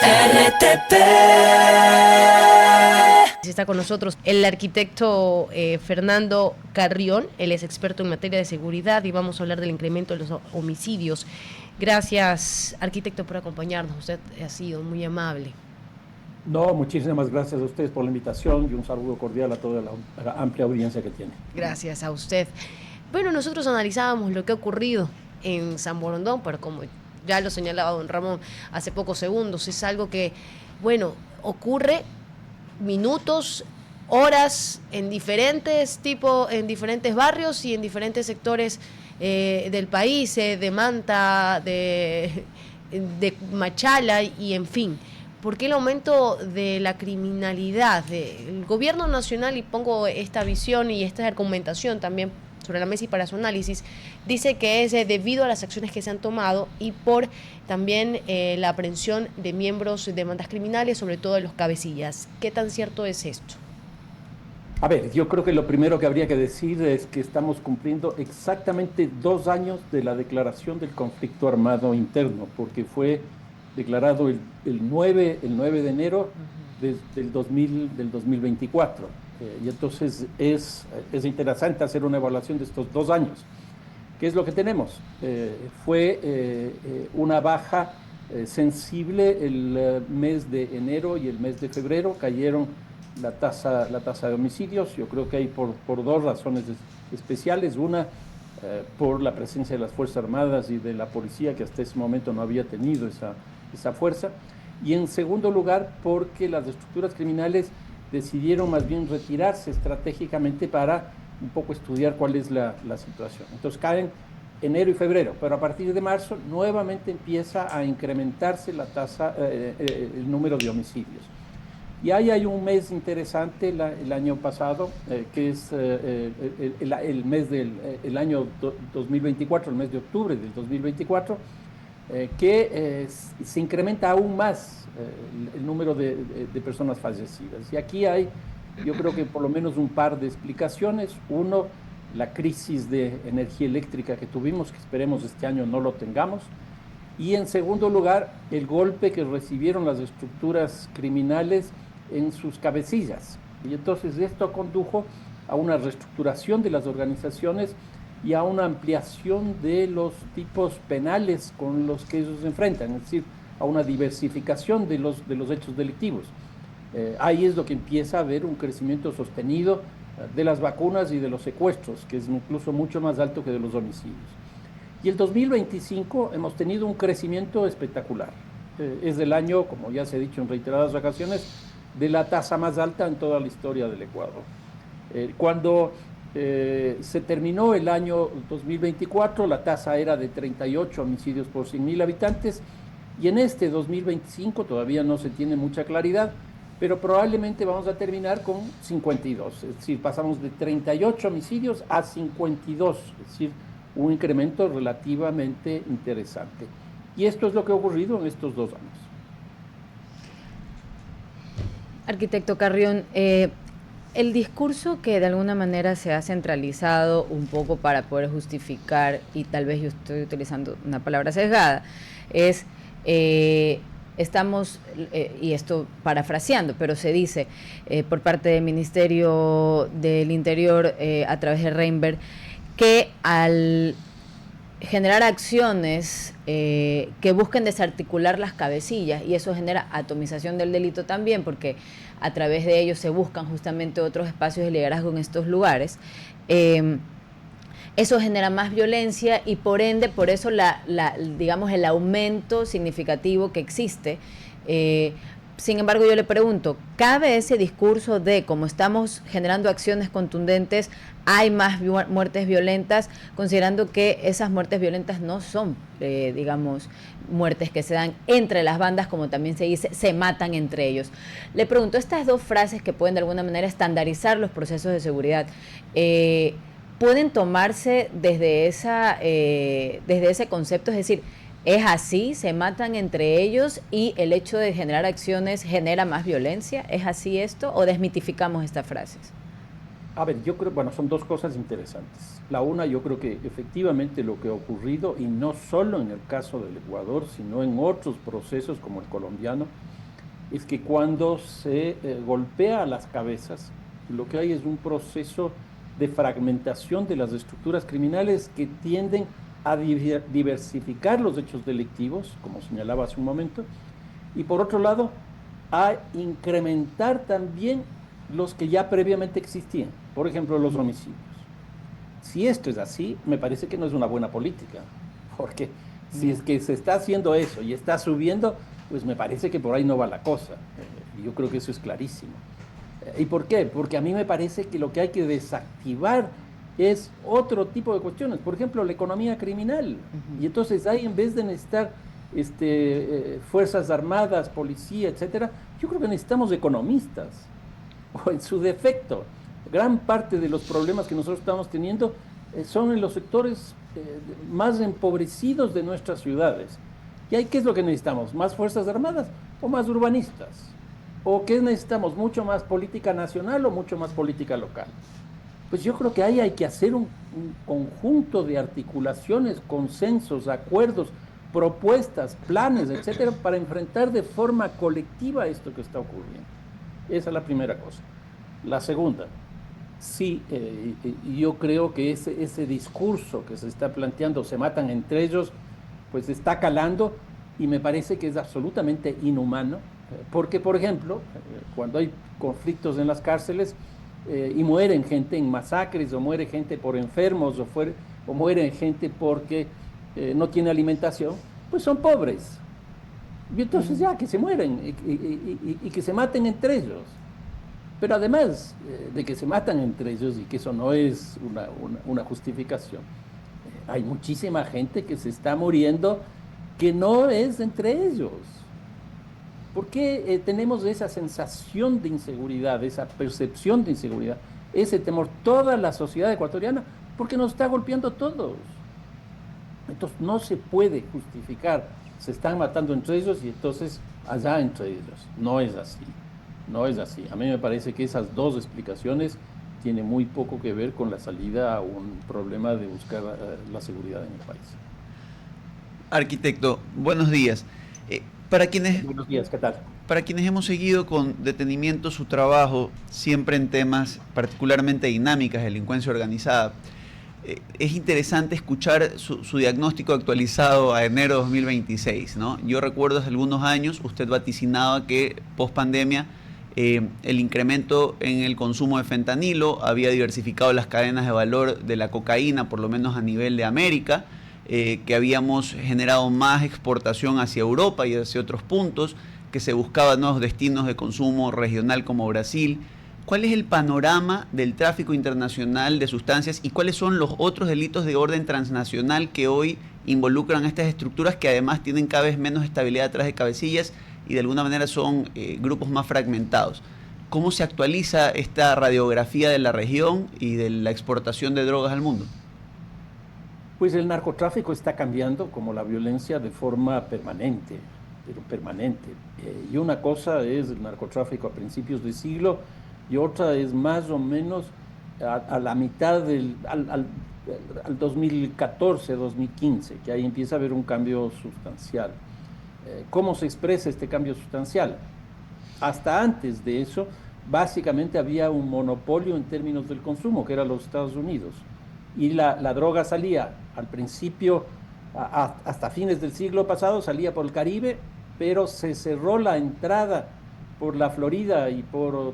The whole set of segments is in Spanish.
RTP. Está con nosotros el arquitecto Fernando Carrión, él es experto en materia de seguridad y vamos a hablar del incremento de los homicidios. Gracias, arquitecto, por acompañarnos, usted ha sido muy amable. No, muchísimas gracias a ustedes por la invitación y un saludo cordial a toda la amplia audiencia que tiene. Gracias a usted. Bueno, nosotros analizábamos lo que ha ocurrido en San Borondón, pero como ya lo señalaba don Ramón hace pocos segundos, es algo que, bueno, ocurre minutos, horas, en diferentes barrios y en diferentes sectores del país, de Manta, de Machala y en fin. ¿Por qué el aumento de la criminalidad? El gobierno nacional, y pongo esta visión y esta argumentación también sobre la mesa y para su análisis, dice que es debido a las acciones que se han tomado y por también la aprehensión de miembros de bandas criminales, sobre todo de los cabecillas. ¿Qué tan cierto es esto? A ver, yo creo que lo primero que habría que decir es que estamos cumpliendo exactamente 2 años de la declaración del conflicto armado interno, porque fue declarado el 9 de enero del 2024. Y entonces es interesante hacer una evaluación de estos 2 años. ¿Qué es lo que tenemos? Fue una baja sensible el mes de enero y el mes de febrero. Cayeron la tasa de homicidios. Yo creo que hay por 2 razones especiales. Una, por la presencia de las Fuerzas Armadas y de la policía, que hasta ese momento no había tenido esa fuerza. Y en segundo lugar, porque las estructuras criminales decidieron más bien retirarse estratégicamente para un poco estudiar cuál es la situación. Entonces caen enero y febrero, pero a partir de marzo nuevamente empieza a incrementarse la tasa, el número de homicidios. Y ahí hay un mes interesante el año pasado, que es el mes del año 2024, el mes de octubre del 2024, que se incrementa aún más el número de personas fallecidas. Y aquí hay, yo creo que por lo menos un par de explicaciones. Uno, la crisis de energía eléctrica que tuvimos, que esperemos este año no lo tengamos. Y en segundo lugar, el golpe que recibieron las estructuras criminales en sus cabecillas. Y entonces esto condujo a una reestructuración de las organizaciones y a una ampliación de los tipos penales con los que ellos se enfrentan, es decir, a una diversificación de los hechos delictivos. Ahí es lo que empieza a haber un crecimiento sostenido de las vacunas y de los secuestros, que es incluso mucho más alto que de los homicidios. Y el 2025 hemos tenido un crecimiento espectacular. Es el año, como ya se ha dicho en reiteradas ocasiones, de la tasa más alta en toda la historia del Ecuador. Cuando se terminó el año 2024, la tasa era de 38 homicidios por 100.000 habitantes, y en este 2025 todavía no se tiene mucha claridad, pero probablemente vamos a terminar con 52, es decir, pasamos de 38 homicidios a 52, es decir, un incremento relativamente interesante. Y esto es lo que ha ocurrido en estos 2 años. Arquitecto Carrión, el discurso que de alguna manera se ha centralizado un poco para poder justificar, y tal vez yo estoy utilizando una palabra sesgada, es estamos, y esto parafraseando, pero se dice por parte del Ministerio del Interior a través de Reinberg, que al generar acciones que busquen desarticular las cabecillas, y eso genera atomización del delito también, porque a través de ellos se buscan justamente otros espacios de liderazgo en estos lugares, eso genera más violencia y por ende, por eso digamos el aumento significativo que existe. Sin embargo, yo le pregunto, ¿cabe ese discurso de como estamos generando acciones contundentes, hay más muertes violentas, considerando que esas muertes violentas no son, digamos, muertes que se dan entre las bandas, como también se dice, se matan entre ellos? Le pregunto, estas 2 frases que pueden de alguna manera estandarizar los procesos de seguridad, ¿pueden tomarse desde ese concepto? Es decir, ¿es así? ¿Se matan entre ellos y el hecho de generar acciones genera más violencia? ¿Es así esto o desmitificamos estas frases? A ver, yo creo, bueno, son dos cosas interesantes. La una, yo creo que efectivamente lo que ha ocurrido, y no solo en el caso del Ecuador, sino en otros procesos como el colombiano, es que cuando se golpea a las cabezas, lo que hay es un proceso de fragmentación de las estructuras criminales que tienden a diversificar los hechos delictivos, como señalaba hace un momento, y por otro lado, a incrementar también los que ya previamente existían, por ejemplo, los homicidios. Si esto es así, me parece que no es una buena política, porque si es que se está haciendo eso y está subiendo, pues me parece que por ahí no va la cosa. Yo creo que eso es clarísimo. ¿Y por qué? Porque a mí me parece que lo que hay que desactivar es otro tipo de cuestiones, por ejemplo, la economía criminal. Y entonces ahí, en vez de necesitar fuerzas armadas, policía, etcétera, yo creo que necesitamos economistas, o en su defecto. Gran parte de los problemas que nosotros estamos teniendo son en los sectores más empobrecidos de nuestras ciudades. ¿Y ahí qué es lo que necesitamos? ¿Más fuerzas armadas o más urbanistas? ¿O qué necesitamos? ¿Mucho más política nacional o mucho más política local? Pues yo creo que ahí hay que hacer un conjunto de articulaciones, consensos, acuerdos, propuestas, planes, etcétera, para enfrentar de forma colectiva esto que está ocurriendo. Esa es la primera cosa. La segunda, sí, yo creo que ese discurso que se está planteando, se matan entre ellos, pues está calando y me parece que es absolutamente inhumano, porque, por ejemplo, cuando hay conflictos en las cárceles y mueren gente en masacres, o muere gente por enfermos, o muere gente porque no tiene alimentación, pues son pobres. Y entonces ya, que se mueren y que se maten entre ellos. Pero además de que se matan entre ellos, y que eso no es una justificación, hay muchísima gente que se está muriendo que no es entre ellos. ¿Por qué tenemos esa sensación de inseguridad, esa percepción de inseguridad, ese temor, toda la sociedad ecuatoriana? Porque nos está golpeando a todos. Entonces no se puede justificar, se están matando entre ellos y entonces allá entre ellos. No es así, no es así. A mí me parece que esas dos explicaciones tienen muy poco que ver con la salida a un problema de buscar la seguridad en el país. Arquitecto, buenos días. Para quienes, Buenos días, ¿qué tal? para quienes hemos seguido con detenimiento su trabajo, siempre en temas particularmente dinámicas, delincuencia organizada, es interesante escuchar su diagnóstico actualizado a enero de 2026, ¿no? Yo recuerdo hace algunos años usted vaticinaba que post pandemia el incremento en el consumo de fentanilo había diversificado las cadenas de valor de la cocaína, por lo menos a nivel de América, que habíamos generado más exportación hacia Europa y hacia otros puntos, que se buscaban nuevos destinos de consumo regional como Brasil. ¿Cuál es el panorama del tráfico internacional de sustancias y cuáles son los otros delitos de orden transnacional que hoy involucran a estas estructuras, que además tienen cada vez menos estabilidad atrás de cabecillas y de alguna manera son grupos más fragmentados? ¿Cómo se actualiza esta radiografía de la región y de la exportación de drogas al mundo? Pues el narcotráfico está cambiando, como la violencia, de forma permanente, pero permanente. Y una cosa es el narcotráfico a principios de siglo y otra es más o menos a la mitad al 2014, 2015, que ahí empieza a haber un cambio sustancial. ¿Cómo se expresa este cambio sustancial? Hasta antes de eso, básicamente había un monopolio en términos del consumo, que era los Estados Unidos. Y la droga salía al principio, hasta fines del siglo pasado, salía por el Caribe, pero se cerró la entrada por la Florida y por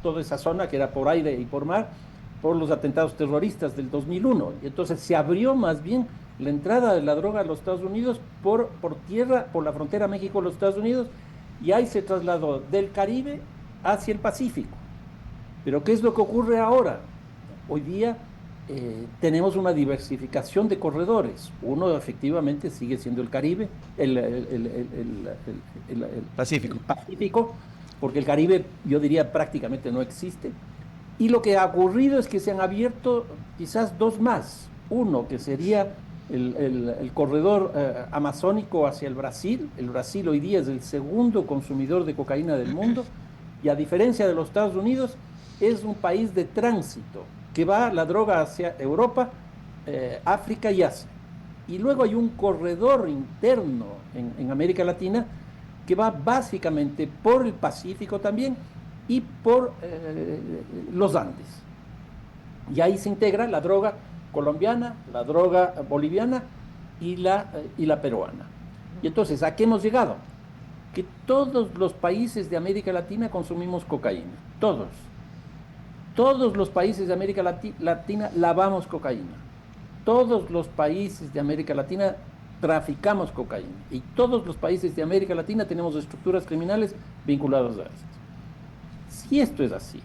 toda esa zona, que era por aire y por mar, por los atentados terroristas del 2001. Y entonces se abrió más bien la entrada de la droga a los Estados Unidos por tierra, por la frontera México-los Estados Unidos, y ahí se trasladó del Caribe hacia el Pacífico. Pero ¿qué es lo que ocurre ahora? Hoy día tenemos una diversificación de corredores. Uno efectivamente sigue siendo el Caribe, el Pacífico, porque el Caribe, yo diría, prácticamente no existe. Y lo que ha ocurrido es que se han abierto quizás dos más. Uno, que sería el corredor amazónico hacia el Brasil. El Brasil hoy día es el segundo consumidor de cocaína del mundo, y a diferencia de los Estados Unidos, es un país de tránsito, que va la droga hacia Europa, África y Asia. Y luego hay un corredor interno en América Latina que va básicamente por el Pacífico también y por los Andes. Y ahí se integra la droga colombiana, la droga boliviana y la peruana. Y entonces, ¿a qué hemos llegado? Que todos los países de América Latina consumimos cocaína, todos. Todos los países de América Latina lavamos cocaína. Todos los países de América Latina traficamos cocaína. Y todos los países de América Latina tenemos estructuras criminales vinculadas a esto. Si esto es así,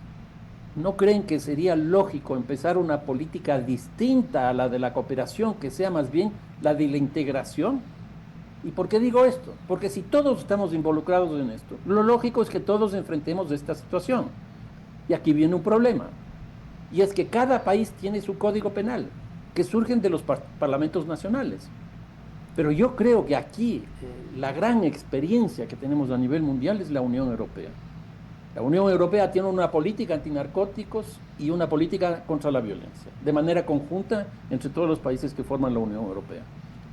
¿no creen que sería lógico empezar una política distinta a la de la cooperación, que sea más bien la de la integración? ¿Y por qué digo esto? Porque si todos estamos involucrados en esto, lo lógico es que todos enfrentemos esta situación. Y aquí viene un problema, y es que cada país tiene su código penal, que surgen de los parlamentos nacionales. Pero yo creo que aquí la gran experiencia que tenemos a nivel mundial es la Unión Europea. La Unión Europea tiene una política antinarcóticos y una política contra la violencia, de manera conjunta entre todos los países que forman la Unión Europea.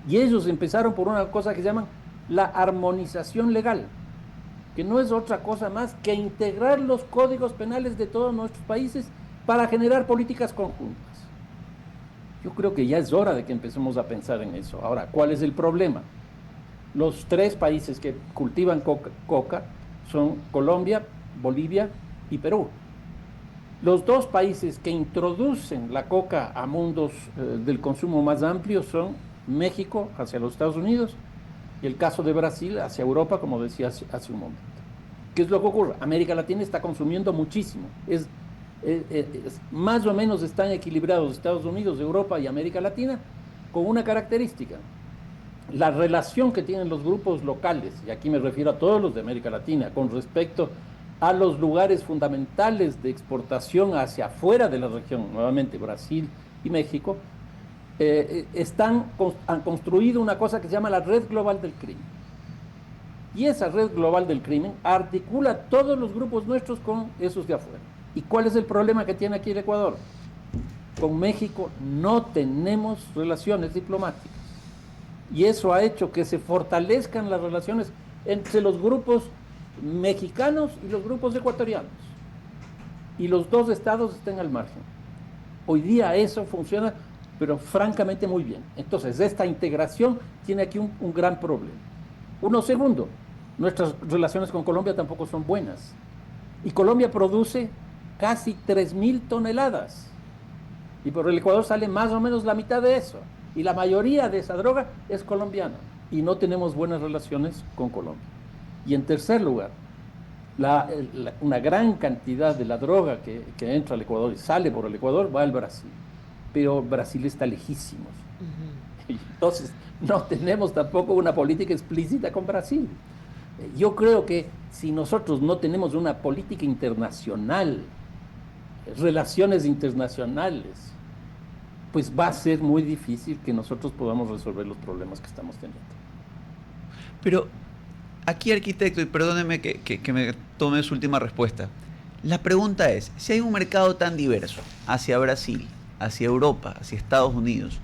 Y ellos empezaron por una cosa que llaman la armonización legal, que no es otra cosa más que integrar los códigos penales de todos nuestros países para generar políticas conjuntas. Yo creo que ya es hora de que empecemos a pensar en eso. Ahora, ¿cuál es el problema? Los 3 países que cultivan coca son Colombia, Bolivia y Perú. Los 2 países que introducen la coca a mundos del consumo más amplio son México hacia los Estados Unidos y el caso de Brasil hacia Europa, como decía hace un momento. ¿Qué es lo que ocurre? América Latina está consumiendo muchísimo. Más o menos están equilibrados Estados Unidos, Europa y América Latina con una característica. La relación que tienen los grupos locales, y aquí me refiero a todos los de América Latina, con respecto a los lugares fundamentales de exportación hacia afuera de la región, nuevamente Brasil y México, han construido una cosa que se llama la red global del crimen. Y esa red global del crimen articula todos los grupos nuestros con esos de afuera. ¿Y cuál es el problema que tiene aquí el Ecuador? Con México no tenemos relaciones diplomáticas. Y eso ha hecho que se fortalezcan las relaciones entre los grupos mexicanos y los grupos ecuatorianos. Y los 2 estados están al margen. Hoy día eso funciona, pero francamente muy bien. Entonces, esta integración tiene aquí un gran problema. Segundo, nuestras relaciones con Colombia tampoco son buenas. Y Colombia produce casi 3.000 toneladas. Y por el Ecuador sale más o menos la mitad de eso. Y la mayoría de esa droga es colombiana. Y no tenemos buenas relaciones con Colombia. Y en tercer lugar, una gran cantidad de la droga que entra al Ecuador y sale por el Ecuador va al Brasil. Pero Brasil está lejísimos. Y entonces no tenemos tampoco una política explícita con Brasil. Yo creo que si nosotros no tenemos una política internacional, relaciones internacionales, pues va a ser muy difícil que nosotros podamos resolver los problemas que estamos teniendo. Pero aquí, arquitecto, y perdóneme que me tome su última respuesta. La pregunta es, si hay un mercado tan diverso hacia Brasil, hacia Europa, hacia Estados Unidos,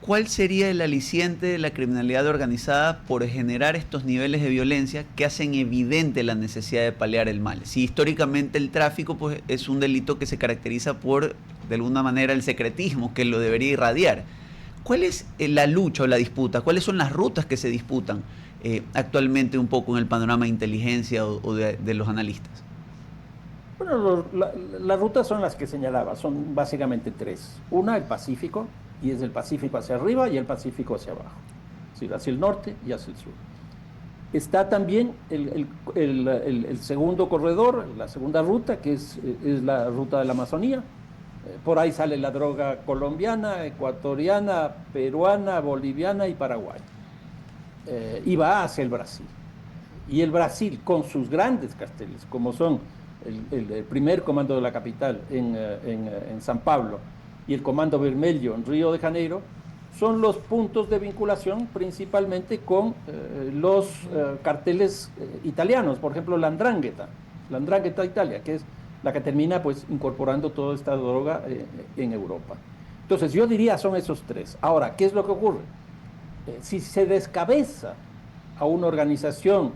¿cuál sería el aliciente de la criminalidad organizada por generar estos niveles de violencia que hacen evidente la necesidad de paliar el mal? Si históricamente el tráfico pues, es un delito que se caracteriza por, de alguna manera, el secretismo que lo debería irradiar. ¿Cuál es la lucha o la disputa? ¿Cuáles son las rutas que se disputan actualmente un poco en el panorama de inteligencia o de los analistas? Bueno, las rutas son las que señalaba, son básicamente 3. Una, el Pacífico, y es el Pacífico hacia arriba y el Pacífico hacia abajo, es decir, hacia el norte y hacia el sur. Está también el segundo corredor, la segunda ruta, que es la ruta de la Amazonía. Por ahí sale la droga colombiana, ecuatoriana, peruana, boliviana y paraguaya. Y va hacia el Brasil. Y el Brasil, con sus grandes carteles, como son el primer comando de la capital en San Pablo y el comando Vermelho en Río de Janeiro, son los puntos de vinculación principalmente con los carteles italianos, por ejemplo la 'Ndrangheta Italia, que es la que termina pues incorporando toda esta droga en Europa. Entonces yo diría son esos tres. Ahora, ¿qué es lo que ocurre? Si se descabeza a una organización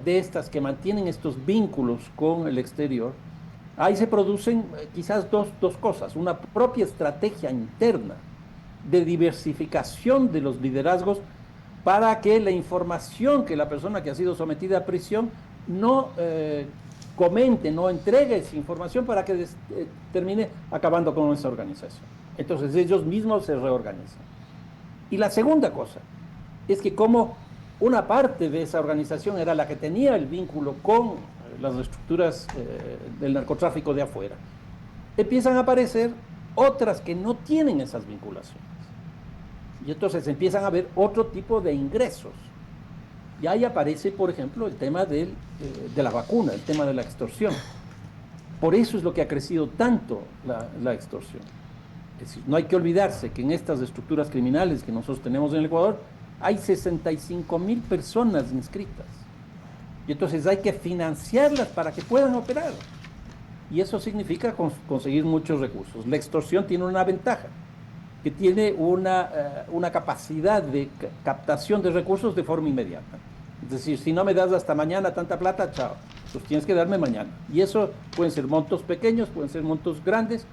de estas que mantienen estos vínculos con el exterior, ahí se producen quizás dos cosas. Una propia estrategia interna de diversificación de los liderazgos para que la información que la persona que ha sido sometida a prisión no comente, no entregue esa información para que termine acabando con esa organización. Entonces ellos mismos se reorganizan. Y la segunda cosa es que como una parte de esa organización era la que tenía el vínculo con las estructuras del narcotráfico de afuera, empiezan a aparecer otras que no tienen esas vinculaciones. Y entonces empiezan a haber otro tipo de ingresos. Y ahí aparece, por ejemplo, el tema de la vacuna, el tema de la extorsión. Por eso es lo que ha crecido tanto la extorsión. Es decir, no hay que olvidarse que en estas estructuras criminales que nosotros tenemos en el Ecuador, hay 65,000 personas inscritas. Y entonces hay que financiarlas para que puedan operar. Y eso significa conseguir muchos recursos. La extorsión tiene una ventaja, que tiene una capacidad de captación de recursos de forma inmediata. Es decir, si no me das hasta mañana tanta plata, chao, pues tienes que darme mañana. Y eso pueden ser montos pequeños, pueden ser montos grandes,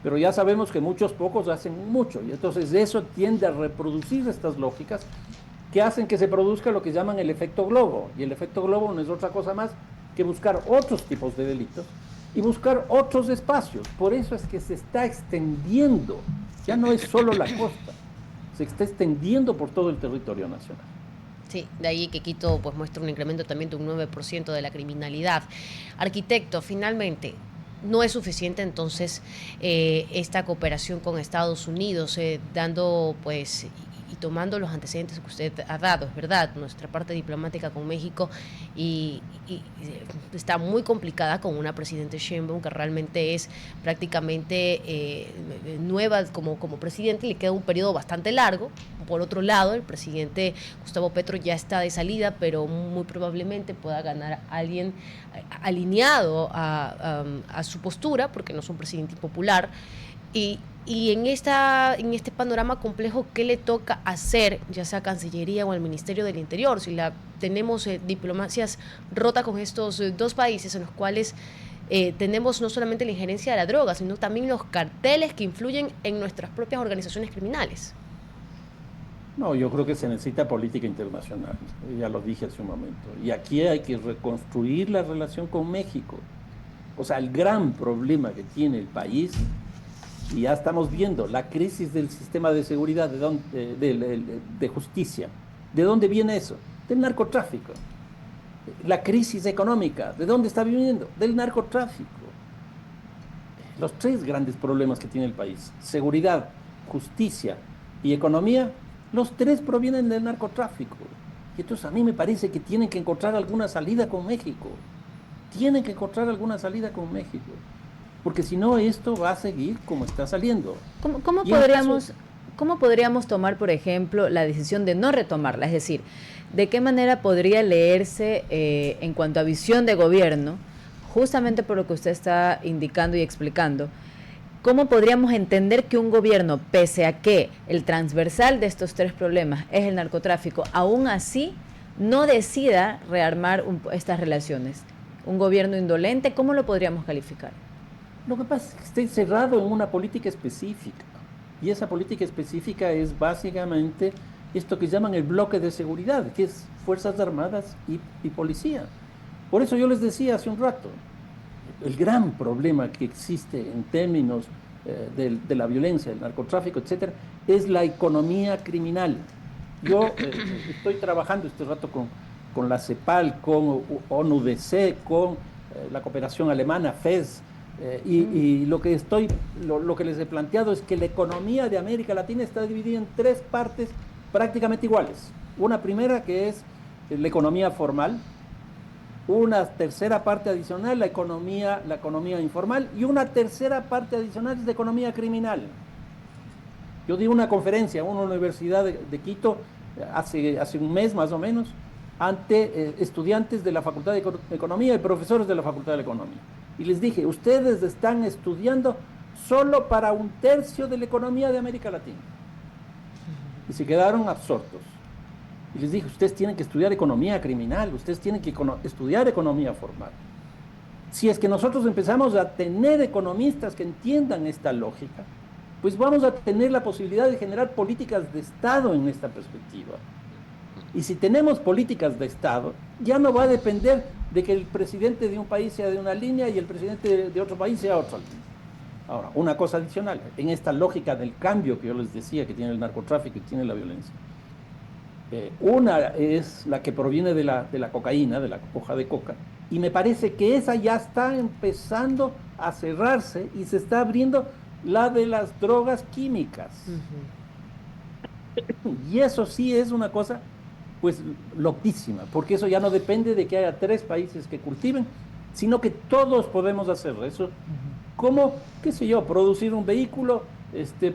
pero ya sabemos que muchos pocos hacen mucho. Y entonces eso tiende a reproducir estas lógicas que hacen que se produzca lo que llaman el efecto globo. Y el efecto globo no es otra cosa más que buscar otros tipos de delitos y buscar otros espacios. Por eso es que se está extendiendo. Ya no es solo la costa, se está extendiendo por todo el territorio nacional. Sí, de ahí que Quito pues muestra un incremento también de un 9% de la criminalidad. Arquitecto, finalmente, no es suficiente entonces esta cooperación con Estados Unidos, dando pues y tomando los antecedentes que usted ha dado, es verdad, nuestra parte diplomática con México y está muy complicada con una presidente Sheinbaum que realmente es prácticamente nueva como presidente y le queda un periodo bastante largo. Por otro lado, el presidente Gustavo Petro ya está de salida, pero muy probablemente pueda ganar a alguien alineado a su postura, porque no es un presidente impopular. Y en este panorama complejo, ¿qué le toca hacer, ya sea a Cancillería o al Ministerio del Interior? Si tenemos diplomacias rotas con estos dos países en los cuales tenemos no solamente la injerencia de la droga, sino también los carteles que influyen en nuestras propias organizaciones criminales. No, yo creo que se necesita política internacional, ya lo dije hace un momento. Y aquí hay que reconstruir la relación con México. O sea, el gran problema que tiene el país, y ya estamos viendo la crisis del sistema de seguridad, de justicia. ¿De dónde viene eso? Del narcotráfico. La crisis económica, ¿de dónde está viniendo? Del narcotráfico. Los tres grandes problemas que tiene el país, seguridad, justicia y economía, los tres provienen del narcotráfico. Y entonces a mí me parece que tienen que encontrar alguna salida con México. Tienen que encontrar alguna salida con México. Porque si no, esto va a seguir como está saliendo. ¿Cómo podríamos tomar, por ejemplo, la decisión de no retomarla? Es decir, ¿de qué manera podría leerse en cuanto a visión de gobierno, justamente por lo que usted está indicando y explicando? ¿Cómo podríamos entender que un gobierno, pese a que el transversal de estos tres problemas es el narcotráfico, aún así no decida rearmar estas relaciones? ¿Un gobierno indolente? ¿Cómo lo podríamos calificar? Lo que pasa es que está encerrado en una política específica. Y esa política específica es básicamente esto que llaman el bloque de seguridad, que es Fuerzas Armadas y Policía. Por eso yo les decía hace un rato, el gran problema que existe en términos de la violencia, el narcotráfico, etcétera, es la economía criminal. Yo estoy trabajando este rato con la CEPAL, con ONUDC, con la cooperación alemana, FES, y lo que les he planteado es que la economía de América Latina está dividida en tres partes prácticamente iguales. Una primera que es la economía formal, una tercera parte adicional, la economía informal, y una tercera parte adicional es la economía criminal. Yo di una conferencia en una universidad de Quito hace un mes más o menos ante estudiantes de la Facultad de Economía y profesores de la Facultad de Economía. Y les dije, ustedes están estudiando solo para 1/3 de la economía de América Latina. Y se quedaron absortos. Y les dije, ustedes tienen que estudiar economía criminal, ustedes tienen que estudiar economía formal. Si es que nosotros empezamos a tener economistas que entiendan esta lógica, pues vamos a tener la posibilidad de generar políticas de Estado en esta perspectiva. Y si tenemos políticas de Estado, ya no va a depender de que el presidente de un país sea de una línea y el presidente de otro país sea otra línea. Ahora, una cosa adicional, en esta lógica del cambio que yo les decía que tiene el narcotráfico y tiene la violencia, una es la que proviene de la cocaína, de la hoja de coca, y me parece que esa ya está empezando a cerrarse y se está abriendo la de las drogas químicas. Y eso sí es una cosa, pues, loquísima, porque eso ya no depende de que haya 3 países que cultiven, sino que todos podemos hacer eso. Como, qué sé yo, producir un vehículo,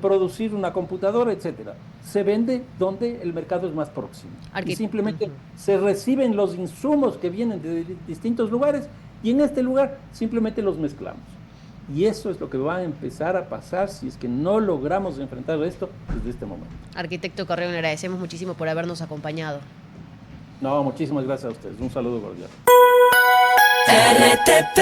producir una computadora, etcétera. Se vende donde el mercado es más próximo. Y simplemente se reciben los insumos que vienen de distintos lugares y en este lugar simplemente los mezclamos. Y eso es lo que va a empezar a pasar si es que no logramos enfrentar esto desde este momento. Arquitecto Carrión, le agradecemos muchísimo por habernos acompañado. No, muchísimas gracias a ustedes. Un saludo cordial. RTP